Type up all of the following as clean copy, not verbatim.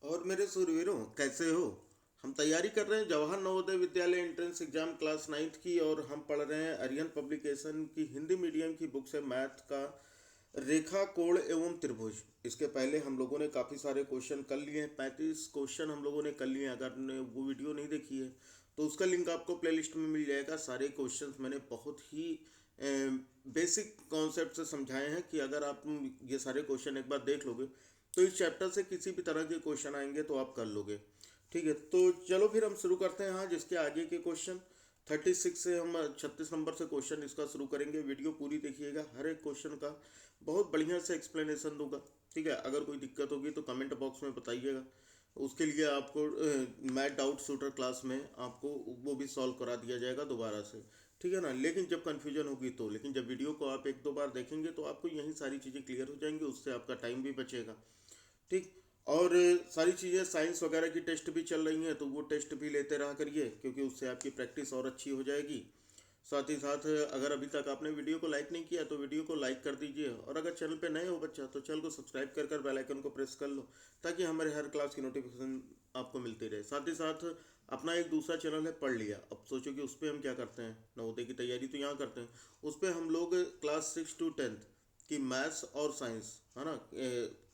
और मेरे सूरवीरों, कैसे हो? हम तैयारी कर रहे हैं Jawahar Navodaya Vidyalaya entrance exam class 9th की, और हम पढ़ रहे हैं अरियन पब्लिकेशन की हिंदी मीडियम की बुक से मैथ का रेखा कोण एवं त्रिभुज। इसके पहले हम लोगों ने काफ़ी सारे क्वेश्चन कर लिए हैं, 35 क्वेश्चन हम लोगों ने कर लिए हैं। अगर ने वो वीडियो नहीं देखी है तो उसका लिंक आपको प्लेलिस्ट में मिल जाएगा। सारे क्वेश्चंस मैंने बहुत ही बेसिक कॉन्सेप्ट से समझाए हैं कि अगर आप ये सारे क्वेश्चन एक बार देख लोगे तो इस चैप्टर से किसी भी तरह के क्वेश्चन आएंगे तो आप कर लोगे। ठीक है, तो चलो फिर हम शुरू करते हैं। हाँ, जिसके आगे के क्वेश्चन 36 से हम 36 नंबर से क्वेश्चन इसका शुरू करेंगे। वीडियो पूरी देखिएगा, हर एक क्वेश्चन का बहुत बढ़िया से एक्सप्लेनेशन दूंगा। ठीक है, अगर कोई दिक्कत होगी तो कमेंट बॉक्स में बताइएगा। उसके लिए आपको मैथ डाउट शूटर क्लास में आपको वो भी सॉल्व करा दिया जाएगा दोबारा से। ठीक है ना, लेकिन जब कन्फ्यूजन होगी तो, लेकिन जब वीडियो को आप एक दो बार देखेंगे तो आपको यही सारी चीज़ें क्लियर हो जाएंगी, उससे आपका टाइम भी बचेगा। ठीक। और सारी चीज़ें साइंस वगैरह की टेस्ट भी चल रही हैं तो वो टेस्ट भी लेते रहा करिए, क्योंकि उससे आपकी प्रैक्टिस और अच्छी हो जाएगी। साथ ही साथ अगर अभी तक आपने वीडियो को लाइक नहीं किया तो वीडियो को लाइक कर दीजिए, और अगर चैनल पे नए हो बच्चा तो चैनल को सब्सक्राइब कर बेल आइकन को प्रेस कर लो, ताकि हमारे हर क्लास की नोटिफिकेशन आपको मिलती रहे। साथ ही साथ अपना एक दूसरा चैनल है पढ़ लिया। अब सोचो कि उस पर हम क्या करते हैं, नवोदय की तैयारी तो यहाँ करते हैं, उस पर हम लोग क्लास 6 to 10 कि मैथ्स और साइंस है ना,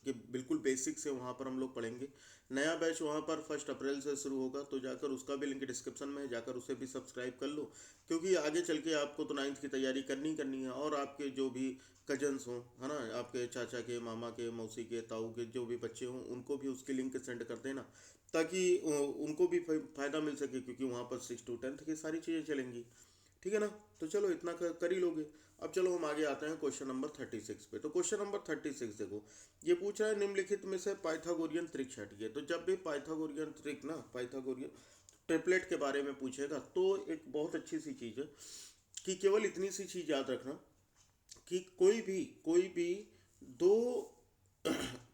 कि बिल्कुल बेसिक से वहाँ पर हम लोग पढ़ेंगे। नया बैच वहाँ पर 1 अप्रैल से शुरू होगा, तो जाकर उसका भी लिंक डिस्क्रिप्शन में है, जाकर उसे भी सब्सक्राइब कर लो। क्योंकि आगे चल के आपको तो 9th की तैयारी करनी है, और आपके जो भी कजन्स हों है ना, आपके चाचा के, मामा के, मौसी के, ताऊ के जो भी बच्चे हों, उनको भी उसकी लिंक सेंड कर देना, ताकि उनको भी फ़ायदा मिल सके, क्योंकि वहाँ पर 6 to 10 की सारी चीज़ें चलेंगी। ठीक है ना, तो चलो इतना कर ही लोगे। अब चलो हम आगे आते हैं क्वेश्चन नंबर 36 पे। तो क्वेश्चन नंबर 36 देखो, ये पूछ रहा है निम्नलिखित में से पाइथागोरियन त्रिक छाटिए। तो जब भी पाइथागोरियन त्रिक ना, पाइथागोरियन ट्रिपलेट के बारे में पूछेगा तो एक बहुत अच्छी सी चीज़ है कि केवल इतनी सी चीज़ याद रखना कि कोई भी दो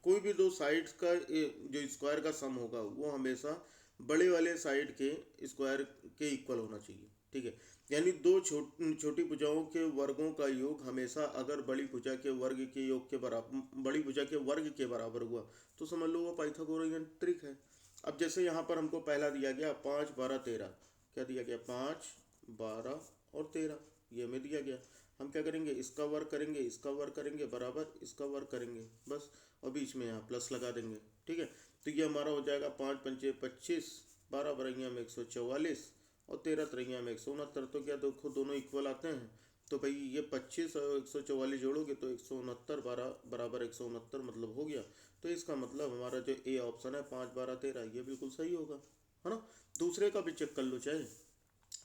कोई भी दो साइड्स का जो स्क्वायर का सम होगा वो हमेशा बड़े वाले साइड के स्क्वायर के इक्वल होना चाहिए। ठीक है, यानी दो छोटी भुजाओं के वर्गों का योग हमेशा अगर बड़ी भुजा के वर्ग के योग के बराबर, बड़ी भुजा के वर्ग के बराबर हुआ तो समझ लो वो पाइथागोरियन ट्रिक है। अब जैसे यहाँ पर हमको पहला दिया गया 5 12 13, क्या दिया गया 5 12 और 13, ये हमें दिया गया। हम क्या करेंगे, इसका वर्ग करेंगे, इसका वर्ग करेंगे बराबर इसका वर्ग करेंगे बस, और बीच में यहाँ प्लस लगा देंगे। ठीक है, तो ये हमारा हो जाएगा 5 5 25, 12 बरैया में 144, और 13 3 में 169। तो क्या देखो दोनों इक्वल आते हैं, तो भाई ये 25 और 144 जोड़ोगे तो 169, 12 बराबर 169 मतलब हो गया। तो इसका मतलब हमारा जो ए ऑप्शन है 5 12 13 ये बिल्कुल सही होगा, है ना। दूसरे का भी चेक कर लो, चाहे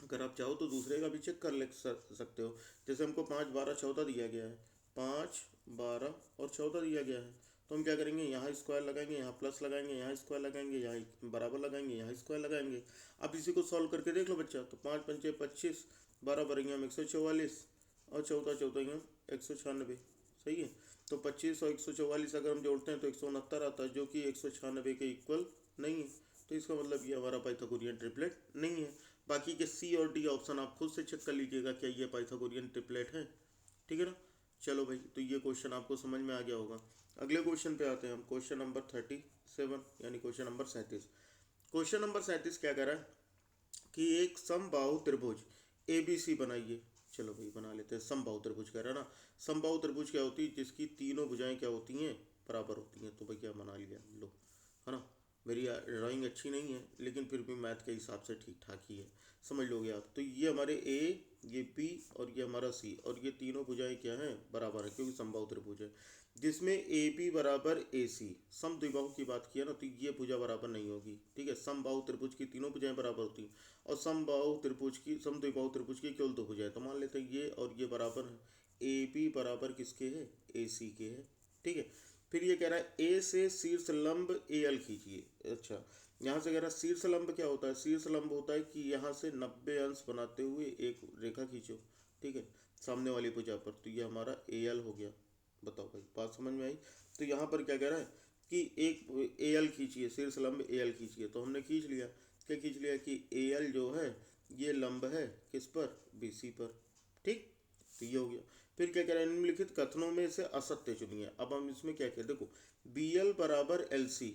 अगर आप चाहो तो दूसरे का भी चेक कर ले सकते हो। जैसे हमको 5 12 14 दिया गया है, 5 12 और 14 दिया गया है, तो हम क्या करेंगे, यहाँ स्क्वायर लगाएंगे, यहाँ प्लस लगाएंगे, यहाँ स्क्वायर लगाएंगे, यहाँ बराबर लगाएंगे, यहाँ स्क्वायर लगाएंगे। अब इसी को सॉल्व करके देख लो बच्चा, तो 5 5 25, 12 बरैया में 144, और 14 14 196, सही है। तो 25 और 144 अगर हम जोड़ते हैं तो 169 आता है, जो कि 196 के इक्वल नहीं है। तो इसका मतलब ये हमारा पाइथागोरियन ट्रिपलेट नहीं है। बाकी के सी और डी ऑप्शन आप खुद से चेक कर लीजिएगा क्या ये पाइथागोरियन ट्रिपलेट है। ठीक है ना, चलो भाई, तो ये क्वेश्चन आपको समझ में आ गया होगा। अगले क्वेश्चन पे आते हैं हम, क्वेश्चन नंबर 37, यानी क्वेश्चन नंबर 37। क्वेश्चन नंबर 37 क्या कह रहा है कि एक समबाहु त्रिभुज ए बी सी बनाइए। चलो भाई बना लेते हैं। समबाहु त्रिभुज कह रहा है ना, समबाहु त्रिभुज क्या होती है, जिसकी तीनों भुजाएं क्या होती हैं, बराबर होती हैं। तो भैया बना लिया लो, है ना। मेरी ड्राइंग अच्छी नहीं है, लेकिन फिर भी मैथ के हिसाब से ठीक ठाक ही है, समझ लोगे आप। तो ये हमारे ए, ये बी और ये हमारा सी, और ये तीनों भुजाएं क्या हैं, बराबर है, क्योंकि समबाहु त्रिभुज है। जिसमें ए बी बराबर ए सी, सम द्विबाहु की बात किया ना, तो ये भुजा बराबर नहीं होगी। ठीक है, समबाहु त्रिभुज की तीनों भुजाएं बराबर होती हैं, और समबाहु त्रिभुज की, सम द्विबाहु त्रिभुज की केवल दो भुजाएं। तो मान लेते हैं ये और ये बराबर है, ए बी बराबर किसके है, ए सी के है। ठीक है, फिर ये कह रहा है ए से शीर्ष लंब ए एल खींचिए। अच्छा, यहाँ से कह रहा है शीर्ष लंब क्या होता है, शीर्ष लंब होता है कि यहाँ से 90 अंश बनाते हुए एक रेखा खींचो। ठीक है, सामने वाली भुजा पर, तो ये हमारा ए एल हो गया। बताओ भाई, बात समझ में आई। तो यहाँ पर क्या कह रहा है कि एक ए एल खींचिए, शीर्ष लंब ए एल खींचिए। तो हमने खींच लिया, क्या खींच लिया कि ए एल जो है ये लंब है किस पर, बी सी पर। ठीक, तो ये हो गया। फिर क्या कह रहा है, निम्नलिखित कथनों में से असत्य चुनिए। अब हम इसमें क्या कह, देखो बी एल बराबर एल सी,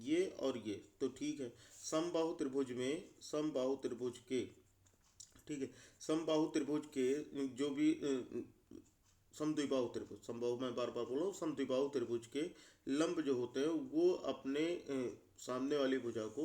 ये और ये, तो ठीक है। समबाहु त्रिभुज में, समबाहु त्रिभुज के, ठीक है, समबाहु त्रिभुज के जो भी समद्विबाहु त्रिभुज, समबाहु मैं बार बार बोल रहा हूँ, समद्विबाहु त्रिभुज के लंब जो होते हैं वो अपने सामने वाली भुजा को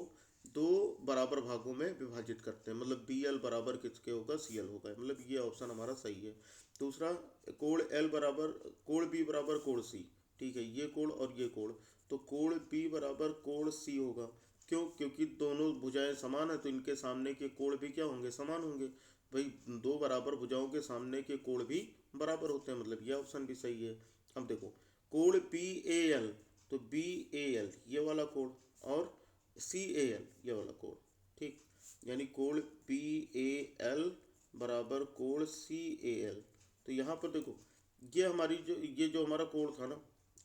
दो बराबर भागों में विभाजित करते हैं। मतलब बी एल बराबर किसके होगा, सी एल होगा। मतलब ये ऑप्शन हमारा सही है। दूसरा, कोण एल बराबर, कोण बी बराबर कोण सी, ठीक है, ये कोण और ये कोण, तो कोण बी बराबर कोण सी होगा। क्यों? क्योंकि दोनों भुजाएं समान है, तो इनके सामने के कोण भी क्या होंगे, समान होंगे। भाई दो बराबर भुजाओं के सामने के कोण भी बराबर होते हैं, मतलब ये ऑप्शन भी सही है। अब देखो, कोण बी ए एल, तो बी ए एल ये वाला कोण, और सी ए एल ये वाला कोण, ठीक, यानी कोण बी ए एल बराबर कोण सी ए एल। तो यहाँ पर देखो, ये हमारी जो, ये जो हमारा कोण था ना,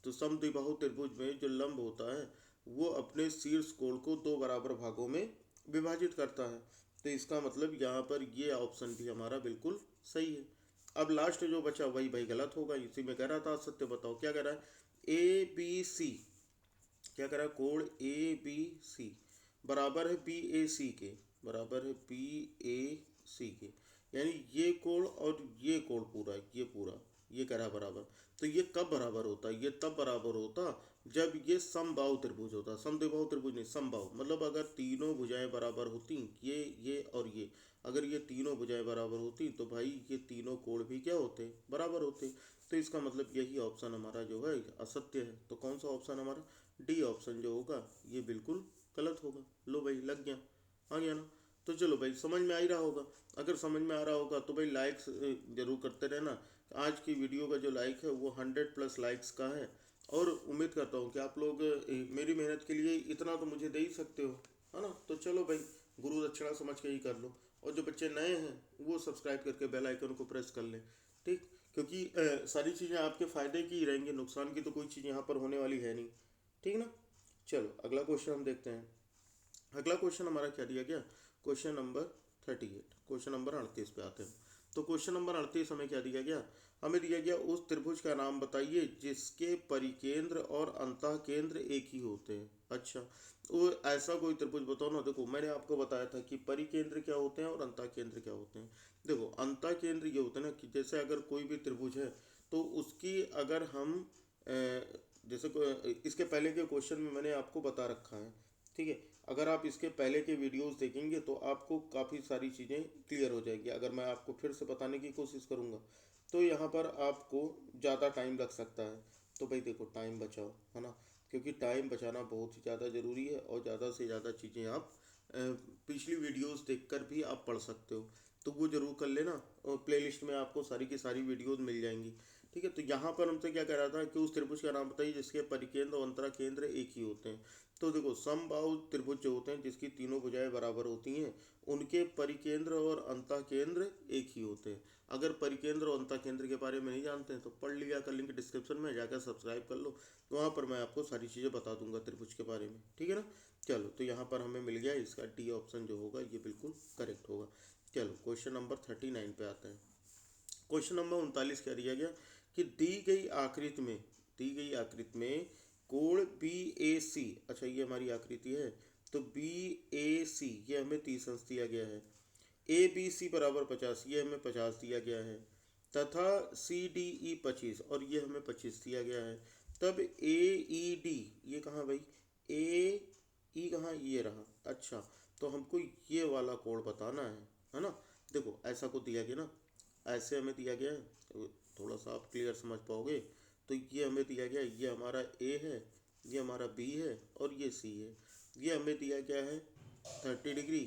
तो समद्विबाहु त्रिभुज में जो लंब होता है वो अपने शीर्ष कोण को दो बराबर भागों में विभाजित करता है। तो इसका मतलब यहाँ पर ये ऑप्शन भी हमारा बिल्कुल सही है। अब लास्ट जो बचा वही भाई गलत होगा, इसी में कह रहा था सत्य बताओ, क्या कह रहा है, ए बी सी, क्या कह रहा है, कोण ए बी सी बराबर है बी ए सी के, बराबर है बी ए सी के, यानी ये कोण और ये कोण पूरा, ये पूरा ये कह रहा है बराबर। तो ये कब बराबर होता है, ये तब बराबर होता जब ये समबाहु त्रिभुज होता, समद्विबाहु त्रिभुज नहीं, समबाहु, मतलब अगर तीनों भुजाएं बराबर होती, ये और ये, अगर ये तीनों भुजाएं बराबर होती तो भाई ये तीनों कोण भी क्या होते, बराबर होते। तो इसका मतलब यही ऑप्शन हमारा जो है असत्य है। तो कौन सा ऑप्शन हमारा, डी ऑप्शन जो होगा ये बिल्कुल गलत होगा। लो भाई लग गया, आ गया ना। तो चलो भाई समझ में आ ही रहा होगा। अगर समझ में आ रहा होगा तो भाई लाइक्स जरूर करते रहना। आज की वीडियो का जो लाइक है वो 100+ लाइक्स का है, और उम्मीद करता हूँ कि आप लोग मेरी मेहनत के लिए इतना तो मुझे दे ही सकते हो, है ना। तो चलो भाई, गुरु दक्षिणा समझ के ही कर लो। और जो बच्चे नए हैं वो सब्सक्राइब करके बेल आइकन को प्रेस कर लें, ठीक, क्योंकि सारी चीज़ें आपके फ़ायदे की ही रहेंगी, नुकसान की तो कोई चीज़ यहाँ पर होने वाली है नहीं, ठीक ना। चलो अगला क्वेश्चन हम देखते हैं। अगला क्वेश्चन हमारा क्या दिया गया, क्वेश्चन नंबर 38, क्वेश्चन नंबर 38 पे आते हैं। तो क्वेश्चन नंबर 38 हमें क्या दिया गया, हमें दिया गया उस त्रिभुज का नाम बताइए जिसके परिकेंद्र और अंतः केंद्र एक ही होते हैं। अच्छा, वो ऐसा कोई त्रिभुज बताओ ना। देखो मैंने आपको बताया था कि परिकेंद्र क्या होते हैं और अंतः केंद्र क्या होते हैं। देखो अंतः केंद्र ये होते हैं ना कि जैसे अगर कोई भी त्रिभुज है तो उसकी अगर हम जैसे इसके पहले के क्वेश्चन में मैंने आपको बता रखा है, ठीक है। अगर आप इसके पहले के वीडियोस देखेंगे तो आपको काफ़ी सारी चीज़ें क्लियर हो जाएगी। अगर मैं आपको फिर से बताने की कोशिश करूँगा तो यहाँ पर आपको ज़्यादा टाइम लग सकता है। तो भाई देखो टाइम बचाओ, है ना, क्योंकि टाइम बचाना बहुत ही ज़्यादा ज़रूरी है। और ज़्यादा से ज़्यादा चीज़ें आप पिछली वीडियोस देखकर भी आप पढ़ सकते हो, तो वो ज़रूर कर लेना। और प्लेलिस्ट में आपको सारी की सारी वीडियोस मिल जाएंगी, ठीक है। तो यहाँ पर हमसे क्या कह रहा था कि उस त्रिभुज का नाम बताइए जिसके परिकेंद्र और अंतरा केंद्र एक ही होते हैं। तो देखो समबाहु त्रिभुज जो होते हैं जिसकी तीनों भुजाएं बराबर होती हैं उनके परिकेंद्र और अंतः केंद्र एक ही होते हैं। अगर परिकेंद्र और अंतः केंद्र के बारे में नहीं जानते हैं तो पढ़ लिया कर, लिंक डिस्क्रिप्शन में जाकर सब्सक्राइब कर लो, वहाँ पर मैं आपको सारी चीज़ें बता दूंगा त्रिभुज के बारे में, ठीक है ना। चलो तो यहाँ पर हमें मिल गया, इसका डी ऑप्शन जो होगा ये बिल्कुल करेक्ट होगा। चलो क्वेश्चन नंबर 39 पे आते हैं। क्वेश्चन नंबर 39 क्या दिया गया कि दी गई आकृति में कोण बी ए सी, अच्छा ये हमारी आकृति है, तो बी ए सी ये हमें 30 अंश दिया गया है, ए बी सी बराबर 50 ये हमें 50 दिया गया है, तथा सी डी ई 25 और ये हमें 25 दिया गया है। तब ए ई डी ये कहाँ भाई, ए ई कहाँ, ये रहा। अच्छा, तो हमको ये वाला कोण बताना है ना। देखो ऐसा को दिया गया ना, ऐसे हमें दिया गया है, तो थोड़ा सा आप क्लियर समझ पाओगे। तो ये हमें दिया गया, ये हमारा ए है, ये हमारा बी है और ये सी है। ये हमें दिया गया है 30 डिग्री,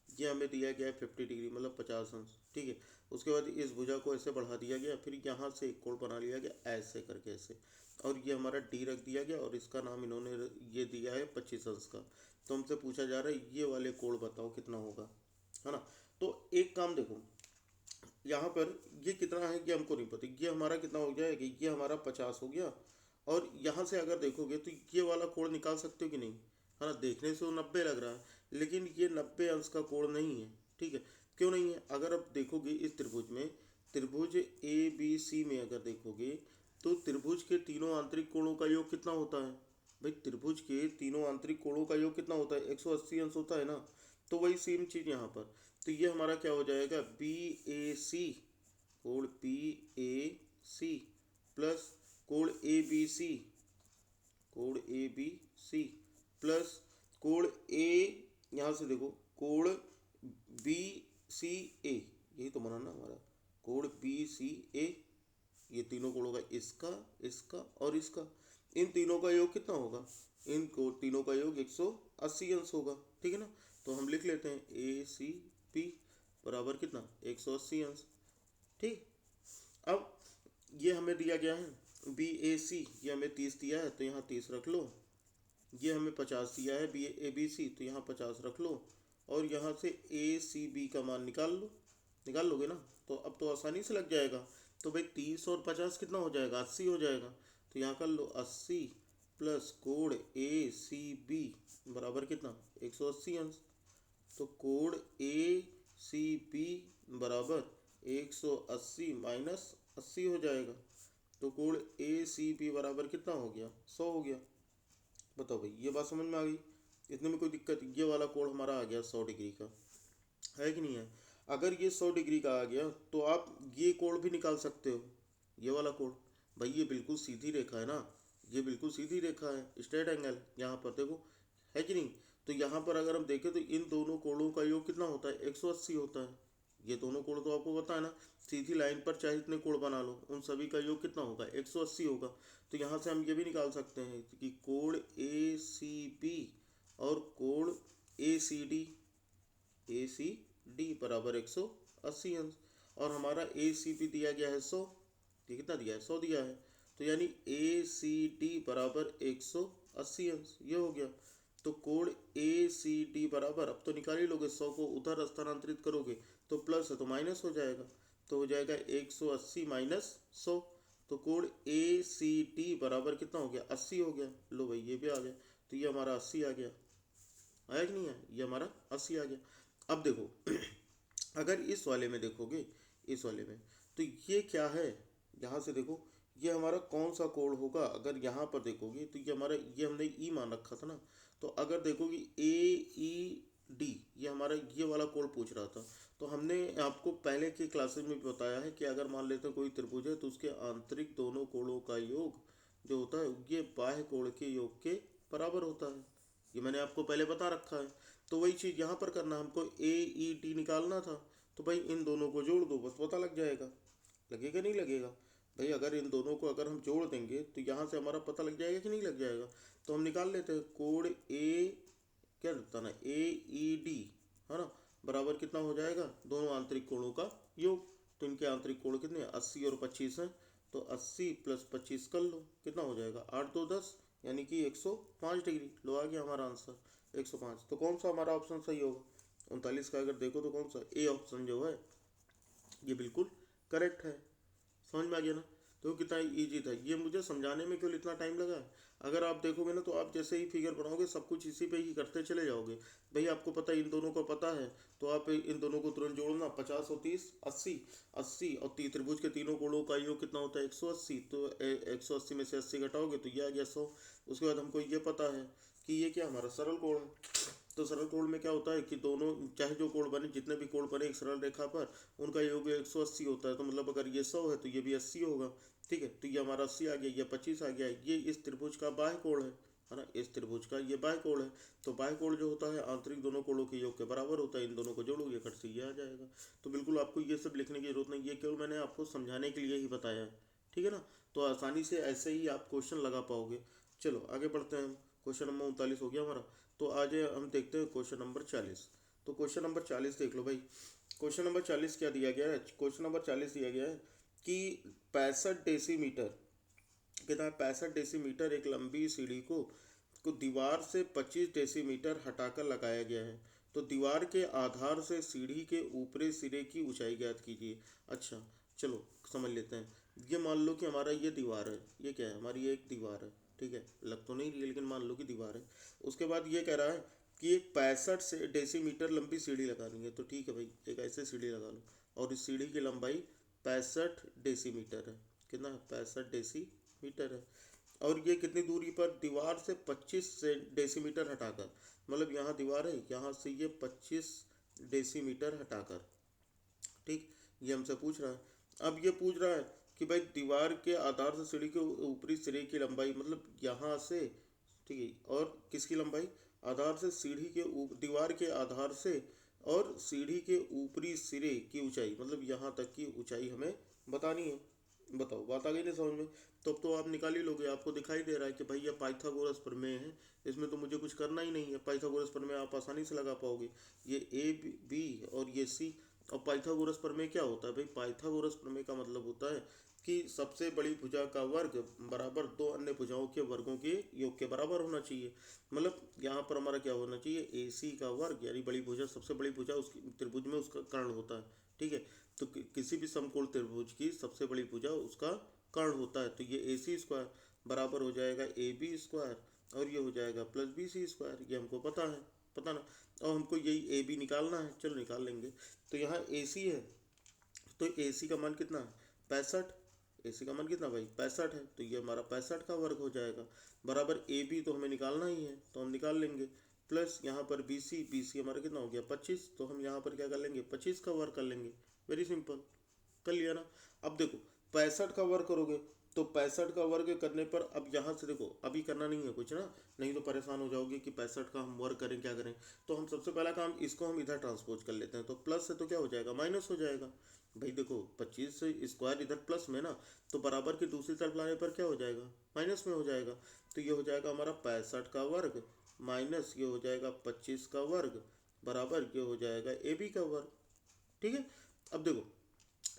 ये हमें दिया गया है 50 डिग्री, मतलब 50 अंश, ठीक है। उसके बाद इस भुजा को ऐसे बढ़ा दिया गया, फिर यहाँ से एक कोण बना लिया गया ऐसे करके ऐसे, और ये हमारा डी रख दिया गया और इसका नाम इन्होंने ये दिया है 25 अंश का। तो हमसे पूछा जा रहा है ये वाले कोण बताओ कितना होगा, है ना। तो एक काम देखो, यहाँ पर ये कितना है कि हमको नहीं पता, ये हमारा कितना हो गया है कि ये हमारा 50 हो गया। और यहाँ से अगर देखोगे तो ये वाला कोण निकाल सकते हो कि नहीं, है ना। देखने से वो 90 लग रहा है लेकिन ये 90 अंश का कोण नहीं है, ठीक है। क्यों नहीं है, अगर आप देखोगे इस त्रिभुज में, त्रिभुज ए बी सी में अगर देखोगे तो त्रिभुज के तीनों आंतरिक कोणों का योग कितना होता है, भाई त्रिभुज के तीनों आंतरिक कोणों का योग कितना होता है, 180 अंश होता है ना। तो वही सेम चीज यहाँ पर। तो ये हमारा क्या हो जाएगा, बी ए सी, कोण बी ए सी प्लस कोण ए बी सी, कोण ए बी सी प्लस कोण ए, यहाँ से देखो कोण बी सी ए, यही तो बना ना हमारा, कोण बी सी ए, ये तीनों कोणों का, इसका इसका और इसका, इन तीनों का योग कितना होगा, इन को तीनों का योग 180 अंश होगा, ठीक है ना। तो हम लिख लेते हैं ए सी पी बराबर कितना, 180 अंश। ठीक। अब ये हमें दिया गया है बी ए सी, ये हमें 30 दिया है तो यहाँ 30 रख लो। ये हमें 50 दिया है बी ए बी सी, तो यहाँ 50 रख लो। और यहाँ से ए सी बी का मान निकाल लो, निकाल लोगे ना। तो अब तो आसानी से लग जाएगा। तो भाई 30 और 50 कितना हो जाएगा, 80 हो जाएगा। तो यहाँ कर लो 80 प्लस कोण ए सी बी बराबर कितना, 180 अंश। तो कोण ए सी बी बराबर 180 माइनस 80 हो जाएगा। तो कोण ए सी बी बराबर कितना हो गया, 100 हो गया। बताओ भाई, ये बात समझ में आ गई, इतने में कोई दिक्कत, ये वाला कोण हमारा आ गया 100 डिग्री का, है कि नहीं है। अगर ये 100 डिग्री का आ गया तो आप ये कोण भी निकाल सकते हो, ये वाला कोण। भाई ये बिल्कुल सीधी रेखा है ना, ये बिल्कुल सीधी रेखा है, स्ट्रेट एंगल, यहाँ पर देखो, है कि नहीं। तो यहाँ पर अगर हम देखें तो इन दोनों कोणों का योग कितना होता है, 180 होता है। ये दोनों कोण तो आपको पता है ना, सीधी लाइन पर चाहे इतने कोण बना लो, उन सभी का योग कितना होगा, 180 होगा। तो यहाँ से हम ये भी निकाल सकते हैं कि कोण ए सी बी और कोण ए सी डी, ए सी डी बराबर 180 अंश। और हमारा ए सी बी दिया गया है 100, ये कितना दिया है, 100 दिया है। तो यानी ए सी डी बराबर 180 अंश, ये हो गया। तो कोण ए सी डी बराबर, अब तो निकाल ही लोगे, 100 को उधर स्थानांतरित करोगे तो प्लस है तो माइनस हो जाएगा। तो हो जाएगा 180 माइनस 100। तो कोण ए सी डी बराबर कितना हो गया, 80 हो गया। लो भाई ये भी आ गया। तो ये हमारा 80 आ गया, आया कि नहीं है, ये हमारा 80 आ गया। अब देखो अगर इस वाले में देखोगे, इस वाले में, तो ये क्या है, यहाँ से देखो ये हमारा कौन सा कोण होगा। अगर यहाँ पर देखोगे तो ये हमारा, ये हमने ई मान रखा था ना। तो अगर देखोगे ए ई डी, ये हमारा ये वाला कोण पूछ रहा था। तो हमने आपको पहले की क्लासेस में भी बताया है कि अगर मान लेते हैं कोई त्रिभुज है तो उसके आंतरिक दोनों कोणों का योग जो होता है ये बाह्य कोण के योग के बराबर होता है। ये मैंने आपको पहले बता रखा है। तो वही चीज़ यहाँ पर करना, हमको ए ई टी निकालना था। तो भाई इन दोनों को जोड़ दो, बस पता लग जाएगा। लगेगा नहीं लगेगा भाई, अगर इन दोनों को अगर हम जोड़ देंगे तो यहाँ से हमारा पता लग जाएगा कि नहीं लग जाएगा। तो हम निकाल लेते हैं कोण ए, क्या रहता ना, ए ई डी, है ना, बराबर कितना हो जाएगा, दोनों आंतरिक कोणों का योग। तो इनके आंतरिक कोण कितने, 80 और 25 हैं। तो 80 प्लस 25 कर लो, कितना हो जाएगा, 8 2 10, यानी कि 105 डिग्री। लो आ गया हमारा आंसर 105। तो कौन सा हमारा ऑप्शन सही होगा, 39 का अगर देखो तो कौन सा, ए ऑप्शन जो है ये बिल्कुल करेक्ट है। समझ में आ गया ना। तो कितना इजी था, ये मुझे समझाने में क्यों इतना टाइम लगा है। अगर आप देखोगे ना तो आप जैसे ही फिगर बनाओगे सब कुछ इसी पे ही करते चले जाओगे। भाई आपको पता है, इन दोनों को पता है, तो आप इन दोनों को तुरंत जोड़ना, 50 और 30 80, 80 और त्रिभुज के तीनों कोणों का योग कितना होता है, 180। तो 180 में से 80 घटाओगे तो ये आ गया 100। उसके बाद हमको ये पता है कि ये क्या हमारा सरल कोण है। तो सरल कोण में क्या होता है कि दोनों, चाहे जो कोण बने, जितने भी कोण बने एक सरल रेखा पर, उनका योग 180 होता है। तो मतलब अगर ये 100 है तो ये भी 80 होगा। ठीक है, तो ये हमारा 80 आ गया, ये 25 आ गया। ये इस त्रिभुज का बाह्य कोण है ना, इस त्रिभुज का ये बाह्य कोण है। तो बाह्य कोण जो होता है आंतरिक दोनों कोणों के योग के बराबर होता है। इन दोनों को जोड़ोगे कट से ये आ जाएगा। तो बिल्कुल आपको ये सब लिखने की जरूरत नहीं, ये केवल मैंने आपको समझाने के लिए ही बताया है। ठीक है ना। तो आसानी से ऐसे ही आप क्वेश्चन लगा पाओगे। चलो आगे बढ़ते हैं हम। क्वेश्चन नंबर 39 हो गया हमारा। तो आज हम देखते हैं क्वेश्चन नंबर 40। तो क्वेश्चन नंबर 40 देख लो भाई। क्वेश्चन नंबर 40 क्या दिया गया है, क्वेश्चन नंबर 40 दिया गया है कि 65 डेसीमीटर, कितना है, 65 डेसीमीटर एक लंबी सीढ़ी को दीवार से 25 डेसीमीटर हटाकर लगाया गया है। तो दीवार के आधार से सीढ़ी के ऊपरी सिरे की ऊंचाई ज्ञात कीजिए। अच्छा चलो समझ लेते हैं। ये मान लो कि हमारा ये दीवार है, ये क्या है, हमारी ये एक दीवार है। ठीक है, लग तो नहीं रही है लेकिन मान लो कि दीवार है। उसके बाद ये कह रहा है कि एक 65 से डेसीमीटर लंबी सीढ़ी लगानी है। तो ठीक है भाई, एक ऐसे सीढ़ी लगा लो और इस सीढ़ी की लंबाई 65 डेसीमीटर है। कितना है, 65 डेसीमीटर है। और ये कितनी दूरी पर, दीवार से 25 से डेसीमीटर हटाकर, मतलब यहाँ दीवार है, यहाँ से ये 25 डेसीमीटर हटाकर। ठीक, ये हमसे पूछ रहा है। अब ये पूछ रहा है कि भाई दीवार के आधार से सीढ़ी के ऊपरी सिरे की लंबाई, मतलब यहाँ से, ठीक है, और किसकी लंबाई, आधार से सीढ़ी के दीवार के आधार से और सीढ़ी के ऊपरी सिरे की ऊंचाई, मतलब यहाँ तक की ऊंचाई हमें बतानी है। बताओ, बात आ गई नहीं समझ में? तो अब तो आप निकाल ही लोगे, आपको दिखाई दे रहा है कि भाई ये पाइथागोरस प्रमेय है, इसमें तो मुझे कुछ करना ही नहीं है। पाइथागोरस प्रमेय आप आसानी से लगा पाओगे, ये ए बी और ये सी। और पाइथागोरस प्रमेय क्या होता है भाई? पाइथागोरस प्रमेय का मतलब होता है कि सबसे बड़ी भुजा का वर्ग बराबर दो अन्य भुजाओं के वर्गों के योग के बराबर होना चाहिए। मतलब यहाँ पर हमारा क्या होना चाहिए, ए सी का वर्ग, यानी बड़ी भुजा, सबसे बड़ी भुजा उसकी त्रिभुज में उसका कर्ण होता है। ठीक है, तो किसी भी समकोण त्रिभुज की सबसे बड़ी भुजा उसका कर्ण होता है। तो ये ए सी स्क्वायर बराबर हो जाएगा ए बी स्क्वायर, और ये हो जाएगा प्लस बी सी स्क्वायर। ये हमको पता है, पता ना। और हमको यही ए बी निकालना है, चलो निकाल लेंगे। तो यहाँ ए सी है, तो ए सी का मान कितना है, 65। ए सी का मान कितना भाई, 65 है, तो ये हमारा 65 का वर्ग हो जाएगा, बराबर ए बी तो हमें निकालना ही है, तो हम निकाल लेंगे। प्लस यहाँ पर बी सी हमारा कितना हो गया, 25, तो हम यहाँ पर क्या कर लेंगे, 25 का वर्ग कर लेंगे। वेरी सिंपल, कर लिया ना। अब देखो 65 का वर्ग करोगे, तो 65 का वर्ग करने पर अब यहाँ से देखो, अभी करना नहीं है कुछ ना, नहीं तो परेशान हो जाओगे कि 65 का हम वर्ग करें क्या करें। तो हम सबसे पहला काम, इसको हम इधर ट्रांसपोज कर लेते हैं, तो प्लस से तो क्या हो जाएगा, माइनस हो जाएगा। भाई देखो 25 स्क्वायर इधर प्लस में ना, तो बराबर की दूसरी तरफ लाने पर क्या हो जाएगा, माइनस में हो जाएगा। तो ये हो जाएगा हमारा 65 का वर्ग माइनस ये हो जाएगा 25 का वर्ग, बराबर ये हो जाएगा ए बी का वर्ग। ठीक है, अब देखो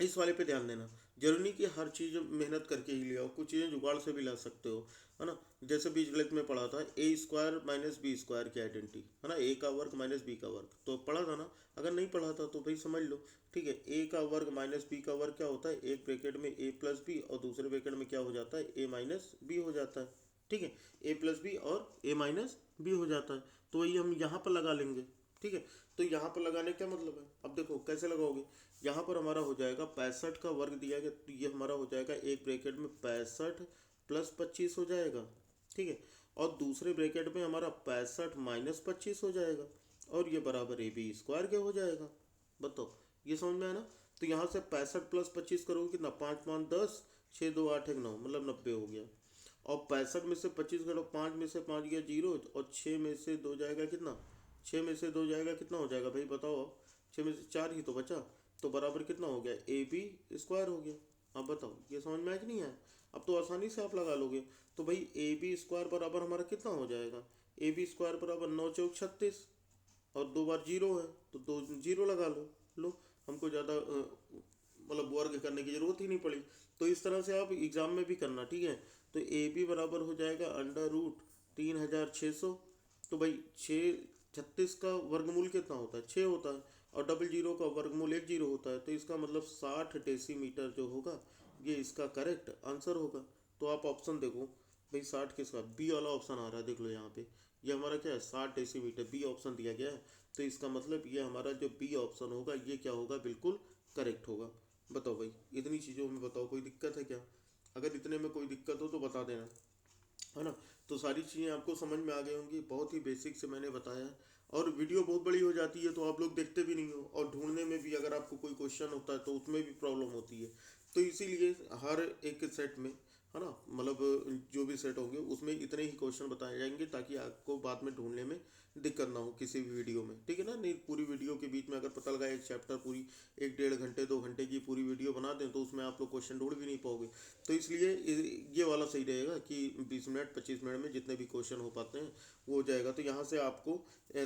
इस वाले पे ध्यान देना, जरूरी नहीं कि हर चीज़ मेहनत करके ही ले आओ, कुछ चीज़ें जुगाड़ से भी ला सकते हो, है ना। जैसे बीजगणित में पढ़ा था ए स्क्वायर माइनस बी स्क्वायर की आइडेंटिटी, है ना, ए का वर्ग माइनस बी का वर्ग, तो पढ़ा था ना। अगर नहीं पढ़ा था तो भाई समझ लो। ठीक है, ए का वर्ग माइनस बी का वर्ग क्या होता है, एक ब्रैकेट में ए प्लस बी और दूसरे ब्रैकेट में क्या हो जाता है, ए माइनस बी हो जाता है। ठीक है, ए प्लस बी और ए माइनस बी हो जाता है, तो वही हम यहाँ पर लगा लेंगे। ठीक है, तो यहाँ पर लगाने का मतलब है, अब देखो कैसे लगाओगे। यहाँ पर हमारा हो जाएगा 65 का वर्ग दिया गया, तो ये हमारा हो जाएगा एक ब्रैकेट में 65 प्लस 25 हो जाएगा। ठीक है, और दूसरे ब्रैकेट में हमारा 65 माइनस 25 हो जाएगा, और ये बराबर ए बी स्क्वायर के हो जाएगा। बताओ, ये समझ में आया ना। तो यहाँ से 65 प्लस 25 करोगे कितना, 5 5 10, 6 2 8 1 9, मतलब 90 हो गया। और 65 में से 25 करो, 5 में से 5 गया 0, और 6 में से 2 जाएगा कितना, 6 में से 2 जाएगा कितना हो जाएगा भाई बताओ। 6 में से 4 ही तो बचा, तो बराबर कितना हो गया, ए बी स्क्वायर हो गया। अब बताओ ये समझ में आया कि नहीं आया? अब तो आसानी से आप लगा लोगे। तो भाई ए बी स्क्वायर बराबर हमारा कितना हो जाएगा, ए बी स्क्वायर बराबर 9 चौक 36, और दो बार जीरो है तो दो जीरो लगा लो। लो, हमको ज़्यादा मतलब वर्ग करने की ज़रूरत ही नहीं पड़ी। तो इस तरह से आप एग्ज़ाम में भी करना, ठीक है। तो ए बी बराबर हो जाएगा अंडर रूट 3600। तो भाई 36 का वर्गमूल कितना होता है, 6 होता है, और डबल जीरो का वर्गमूल 10 होता है, तो इसका मतलब 60 डेसीमीटर जो होगा ये इसका करेक्ट आंसर होगा। तो आप ऑप्शन देखो भाई, 60 किसका, बी वाला ऑप्शन आ रहा है, देख लो यहाँ पे, ये हमारा क्या है 60 डेसीमीटर, बी ऑप्शन दिया गया है। तो इसका मतलब ये हमारा जो बी ऑप्शन होगा ये क्या होगा, बिल्कुल करेक्ट होगा। बताओ भाई, इतनी चीज़ों में बताओ कोई दिक्कत है क्या? अगर इतने में कोई दिक्कत हो तो बता देना, है ना। तो सारी चीज़ें आपको समझ में आ गई होंगी, बहुत ही बेसिक से मैंने बताया है। और वीडियो बहुत बड़ी हो जाती है तो आप लोग देखते भी नहीं हो, और ढूंढने में भी अगर आपको कोई क्वेश्चन होता है तो उसमें भी प्रॉब्लम होती है। तो इसीलिए हर एक सेट में, है ना, मतलब जो भी सेट होंगे उसमें इतने ही क्वेश्चन बताए जाएंगे, ताकि आपको बाद में ढूंढने में दिक्कत ना हो किसी भी वीडियो में। ठीक है ना, नहीं पूरी वीडियो के बीच में अगर पता लगा एक चैप्टर पूरी 1 1.5 घंटे 2 घंटे की पूरी वीडियो बना दें तो उसमें आप लोग क्वेश्चन ढूंढ भी नहीं पाओगे। तो इसलिए ये वाला सही रहेगा कि 20 मिनट 25 मिनट में जितने भी क्वेश्चन हो पाते हैं वो हो जाएगा। तो यहाँ से आपको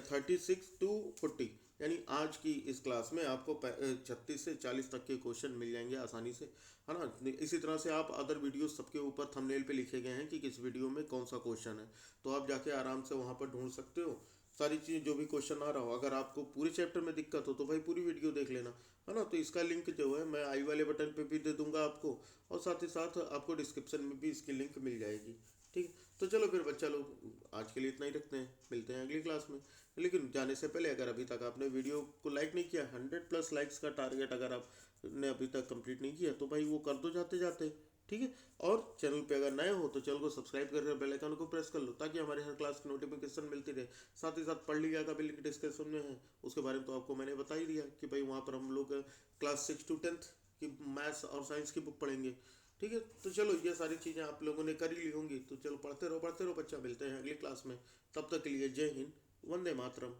36 to 40, यानी आज की इस क्लास में आपको 36 से 40 तक के क्वेश्चन मिल जाएंगे आसानी से, है ना। इसी तरह से आप अदर वीडियो सबके ऊपर थंबनेल पे लिखे गए हैं कि किस वीडियो में कौन सा क्वेश्चन है, तो आप जाके आराम से वहाँ पर ढूंढ सकते हो सारी चीज़, जो भी क्वेश्चन आ रहा हो। अगर आपको पूरे चैप्टर में दिक्कत हो तो भाई पूरी वीडियो देख लेना, है ना। तो इसका लिंक जो है मैं आई वाले बटन पे भी दे दूंगा आपको, और साथ ही साथ आपको डिस्क्रिप्शन में भी इसकी लिंक मिल जाएगी। ठीक है, तो चलो फिर बच्चा लोग आज के लिए इतना ही रखते हैं, मिलते हैं अगली क्लास में। लेकिन जाने से पहले अगर अभी तक आपने वीडियो को लाइक नहीं किया, 100+ लाइक्स का टारगेट अगर आपने अभी तक कंप्लीट नहीं किया तो भाई वो कर दो जाते जाते। ठीक है। और चैनल पे अगर नए हो तो चैनल को सब्सक्राइब कर बेल आइकन को प्रेस कर लो, ताकि हमारे हर क्लास की नोटिफिकेशन मिलती रहे। साथ ही साथ पढ़ लिया का भी लिंक डिस्क्रिप्शन में है, उसके बारे में तो आपको मैंने बता ही दिया कि भाई वहाँ पर हम लोग क्लास 6 to 10 की मैथ्स और साइंस की बुक पढ़ेंगे। ठीक है, तो चलो ये सारी चीज़ें आप लोगों ने कर ही ली होंगी, तो चलो पढ़ते रहो बच्चा, मिलते हैं अगली क्लास में। तब तक के लिए जय हिंद, वंदे मातरम।